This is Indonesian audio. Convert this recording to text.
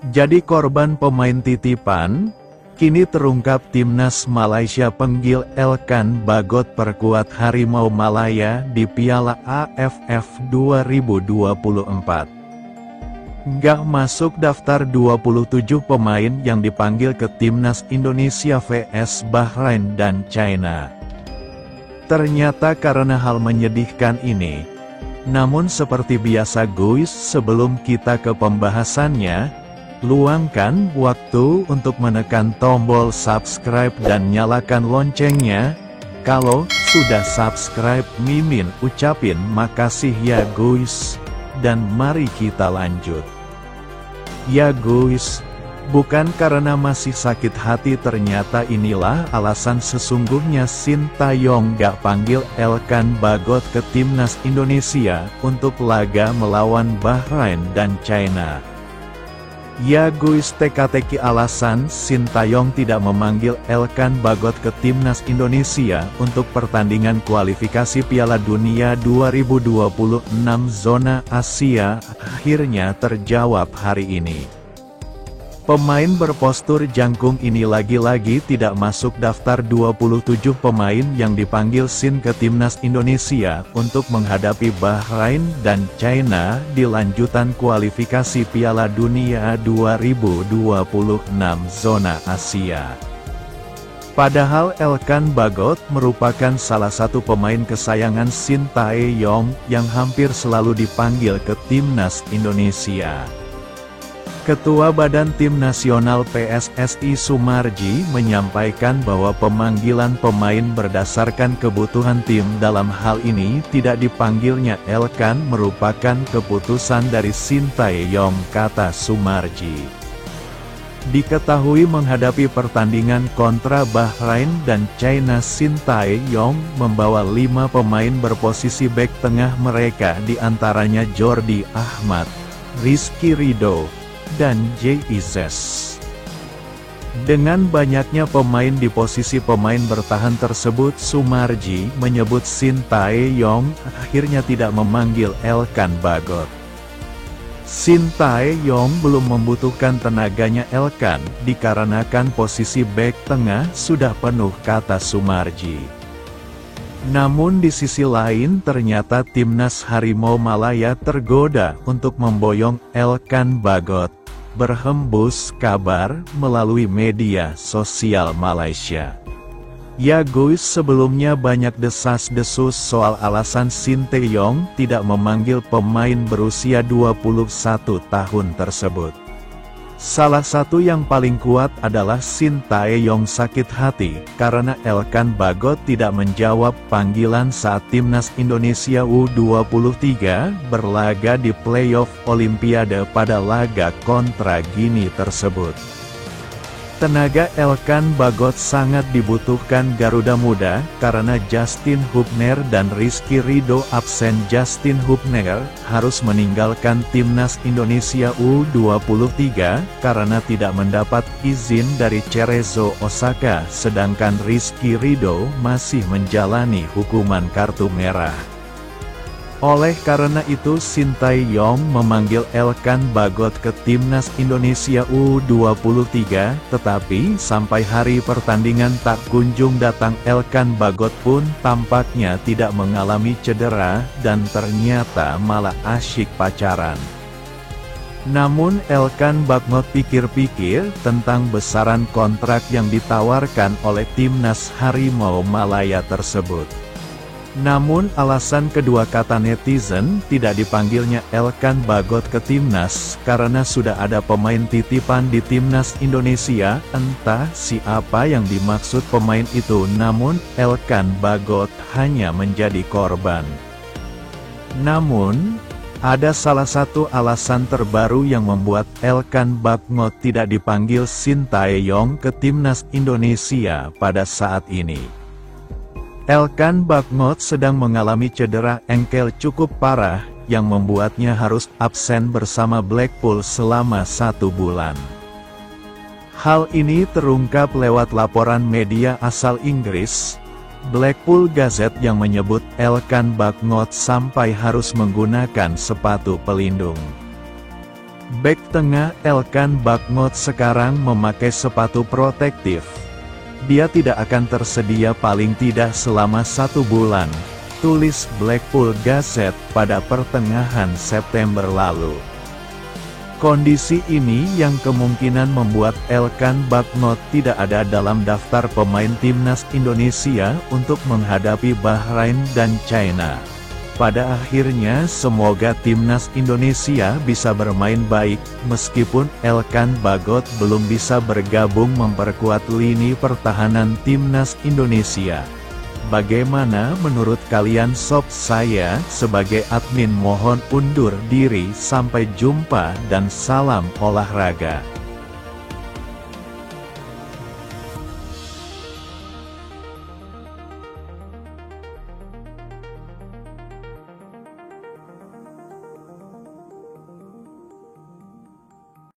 Jadi korban pemain titipan, kini terungkap Timnas Malaysia panggil Elkan Bagot perkuat Harimau Malaya di Piala AFF 2024. Nggak masuk daftar 27 pemain yang dipanggil ke Timnas Indonesia vs Bahrain dan China. Ternyata karena hal menyedihkan ini. Namun seperti biasa guys, sebelum kita ke pembahasannya, luangkan waktu untuk menekan tombol subscribe dan nyalakan loncengnya. Kalau sudah subscribe, Mimin ucapin makasih ya guys. Dan mari kita lanjut. Ya guys, bukan karena masih sakit hati, ternyata inilah alasan sesungguhnya Sintayong gak panggil Elkan Bagot ke Timnas Indonesia untuk laga melawan Bahrain dan China. Ya guys, teka-teki alasan Sintayong tidak memanggil Elkan Bagot ke Timnas Indonesia untuk pertandingan kualifikasi Piala Dunia 2026 zona Asia akhirnya terjawab hari ini. Pemain berpostur jangkung ini lagi-lagi tidak masuk daftar 27 pemain yang dipanggil Sin ke Timnas Indonesia untuk menghadapi Bahrain dan China di lanjutan kualifikasi Piala Dunia 2026 zona Asia. Padahal Elkan Bagot merupakan salah satu pemain kesayangan Sintayong yang hampir selalu dipanggil ke Timnas Indonesia. Ketua Badan Tim Nasional PSSI Sumarji menyampaikan bahwa pemanggilan pemain berdasarkan kebutuhan tim dalam hal ini tidak dipanggilnya Elkan merupakan keputusan dari Sintayong, kata Sumarji. Diketahui menghadapi pertandingan kontra Bahrain dan China, Sintayong membawa 5 pemain berposisi bek tengah mereka, diantaranya Jordi Ahmad, Rizky Ridho, dan JIZS. Dengan banyaknya pemain di posisi pemain bertahan tersebut, Sumarji menyebut Sintayong akhirnya tidak memanggil Elkan Bagot. Sintayong belum membutuhkan tenaganya Elkan, dikarenakan posisi bek tengah sudah penuh, kata Sumarji. Namun di sisi lain ternyata Timnas Harimau Malaya tergoda untuk memboyong Elkan Bagot. Berhembus kabar melalui media sosial Malaysia. Ya guys, sebelumnya banyak desas-desus soal alasan Sintayong tidak memanggil pemain berusia 21 tahun tersebut. Salah satu yang paling kuat adalah Sintayong sakit hati karena Elkan Bagot tidak menjawab panggilan saat Timnas Indonesia U23 berlaga di playoff Olimpiade pada laga kontra Gini tersebut. Tenaga Elkan Bagot sangat dibutuhkan Garuda Muda karena Justin Hubner dan Rizky Ridho absen. Justin Hubner harus meninggalkan Timnas Indonesia U23 karena tidak mendapat izin dari Cerezo Osaka, sedangkan Rizky Ridho masih menjalani hukuman kartu merah. Oleh karena itu Sintayong memanggil Elkan Bagot ke Timnas Indonesia U23, tetapi sampai hari pertandingan tak kunjung datang. Elkan Bagot pun tampaknya tidak mengalami cedera dan ternyata malah asyik pacaran. Namun Elkan Bagot pikir-pikir tentang besaran kontrak yang ditawarkan oleh Timnas Harimau Malaya tersebut. Namun alasan kedua, kata netizen, tidak dipanggilnya Elkan Bagot ke Timnas karena sudah ada pemain titipan di Timnas Indonesia. Entah siapa yang dimaksud pemain itu, namun Elkan Bagot hanya menjadi korban. Namun, Ada salah satu alasan terbaru yang membuat Elkan Bagnot tidak dipanggil Sintayong ke timnas Indonesia pada saat ini. Elkan Bagnot sedang mengalami cedera engkel cukup parah, yang membuatnya harus absen bersama Blackpool selama 1 bulan. Hal ini terungkap lewat laporan media asal Inggris, Blackpool Gazette, yang menyebut Elkan Bagnot sampai harus menggunakan sepatu pelindung. Bek tengah Elkan Bagnot sekarang memakai sepatu protektif. Dia tidak akan tersedia paling tidak selama 1 bulan, tulis Blackpool Gazette pada pertengahan September lalu. Kondisi ini yang kemungkinan membuat Elkan Bagnot tidak ada dalam daftar pemain timnas Indonesia untuk menghadapi Bahrain dan China. Pada akhirnya semoga timnas Indonesia bisa bermain baik, meskipun Elkan Bagnot belum bisa bergabung memperkuat lini pertahanan timnas Indonesia. Bagaimana menurut kalian sob? Saya sebagai admin mohon undur diri, sampai jumpa dan salam olahraga.